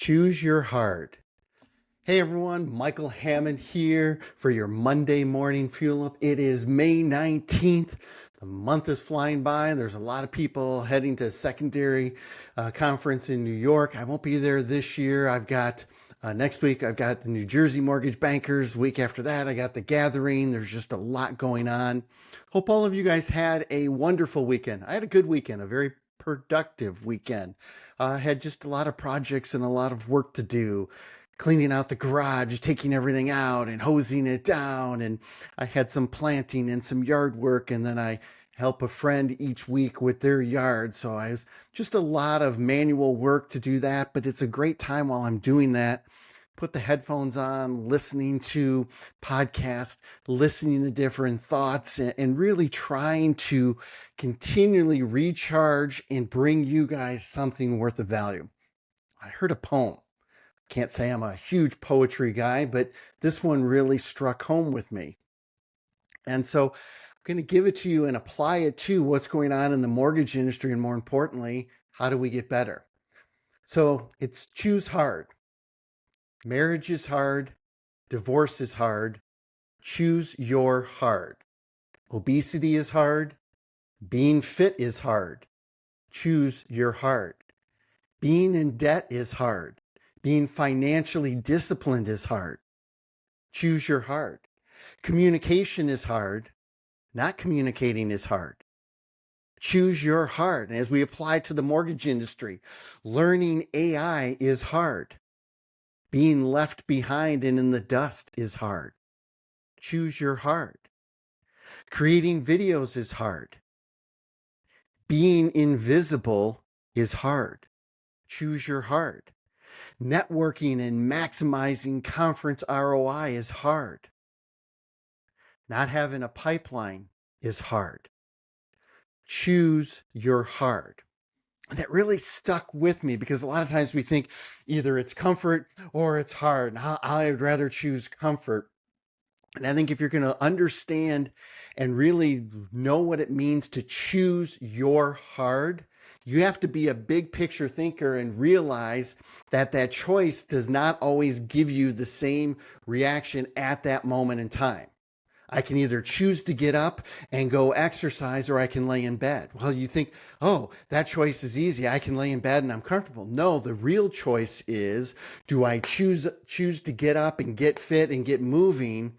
Choose your heart. Hey everyone, Michael Hammond here for your Monday morning fuel up. It is May 19th. The month is flying by. There's a lot of people heading to secondary conference in New York. I won't be there this year. I've got next week, I've got the New Jersey Mortgage Bankers. Week after that, I got the gathering. There's just a lot going on. Hope all of you guys had a wonderful weekend. I had a good weekend, a very productive weekend. I had just a lot of projects and a lot of work to do, cleaning out the garage, taking everything out and hosing it down. And I had some planting and some yard work. And then I help a friend each week with their yard. So I was just a lot of manual work to do that. But it's a great time while I'm doing that. Put the headphones on, listening to podcasts, listening to different thoughts, and really trying to continually recharge and bring you guys something worth of value. I heard a poem. Can't say I'm a huge poetry guy, but this one really struck home with me. And so I'm going to give it to you and apply it to what's going on in the mortgage industry. And more importantly, how do we get better? So it's choose hard. Marriage is hard. Divorce is hard. Choose your hard. Obesity is hard. Being fit is hard. Choose your hard. Being in debt is hard. Being financially disciplined is hard. Choose your hard. Communication is hard. Not communicating is hard. Choose your hard. And as we apply to the mortgage industry, learning AI is hard. Being left behind and in the dust is hard. Choose your hard. Creating videos is hard. Being invisible is hard. Choose your hard. Networking and maximizing conference ROI is hard. Not having a pipeline is hard. Choose your hard. That really stuck with me because a lot of times we think either it's comfort or it's hard. And I'd rather choose comfort. And I think if you're going to understand and really know what it means to choose your hard, you have to be a big picture thinker and realize that that choice does not always give you the same reaction at that moment in time. I can either choose to get up and go exercise or I can lay in bed. Well, you think, oh, that choice is easy. I can lay in bed and I'm comfortable. No, the real choice is, do I choose to get up and get fit and get moving,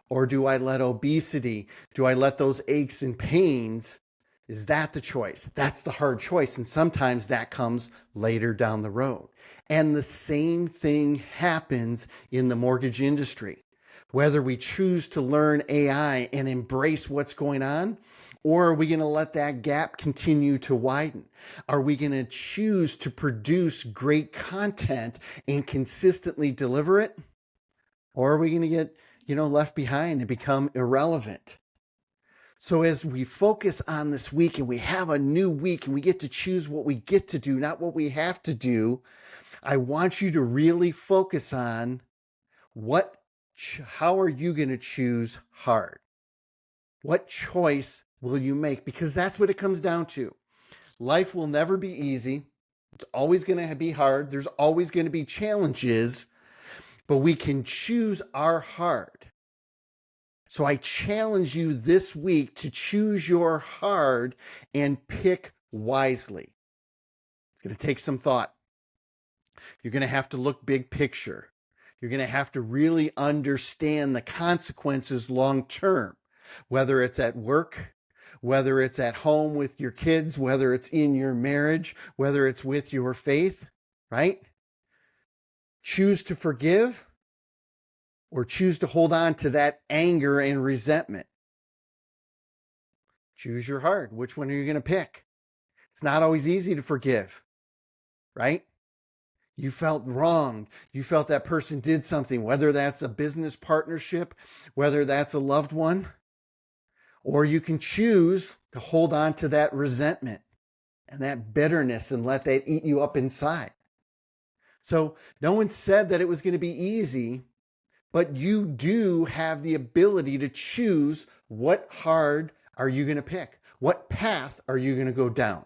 or do I let obesity, do I let those aches and pains? Is that the choice? That's the hard choice. And sometimes that comes later down the road. And the same thing happens in the mortgage industry. Whether we choose to learn AI and embrace what's going on, or are we going to let that gap continue to widen? Are we going to choose to produce great content and consistently deliver it? Or are we going to get, left behind and become irrelevant? So as we focus on this week and we have a new week and we get to choose what we get to do, not what we have to do, I want you to really focus on how are you going to choose hard? What choice will you make? Because that's what it comes down to. Life will never be easy. It's always going to be hard. There's always going to be challenges, but we can choose our hard. So I challenge you this week to choose your hard and pick wisely. It's going to take some thought. You're going to have to look big picture. You're going to have to really understand the consequences long term, whether it's at work, whether it's at home with your kids, whether it's in your marriage, whether it's with your faith, right? Choose to forgive or choose to hold on to that anger and resentment. Choose your heart. Which one are you going to pick? It's not always easy to forgive, right? You felt wronged. You felt that person did something, whether that's a business partnership, whether that's a loved one, or you can choose to hold on to that resentment and that bitterness and let that eat you up inside. So no one said that it was going to be easy, but you do have the ability to choose what hard are you going to pick? What path are you going to go down?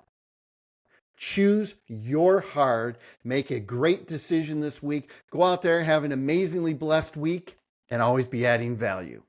Choose your hard. Make a great decision this week. Go out there, have an amazingly blessed week, and always be adding value.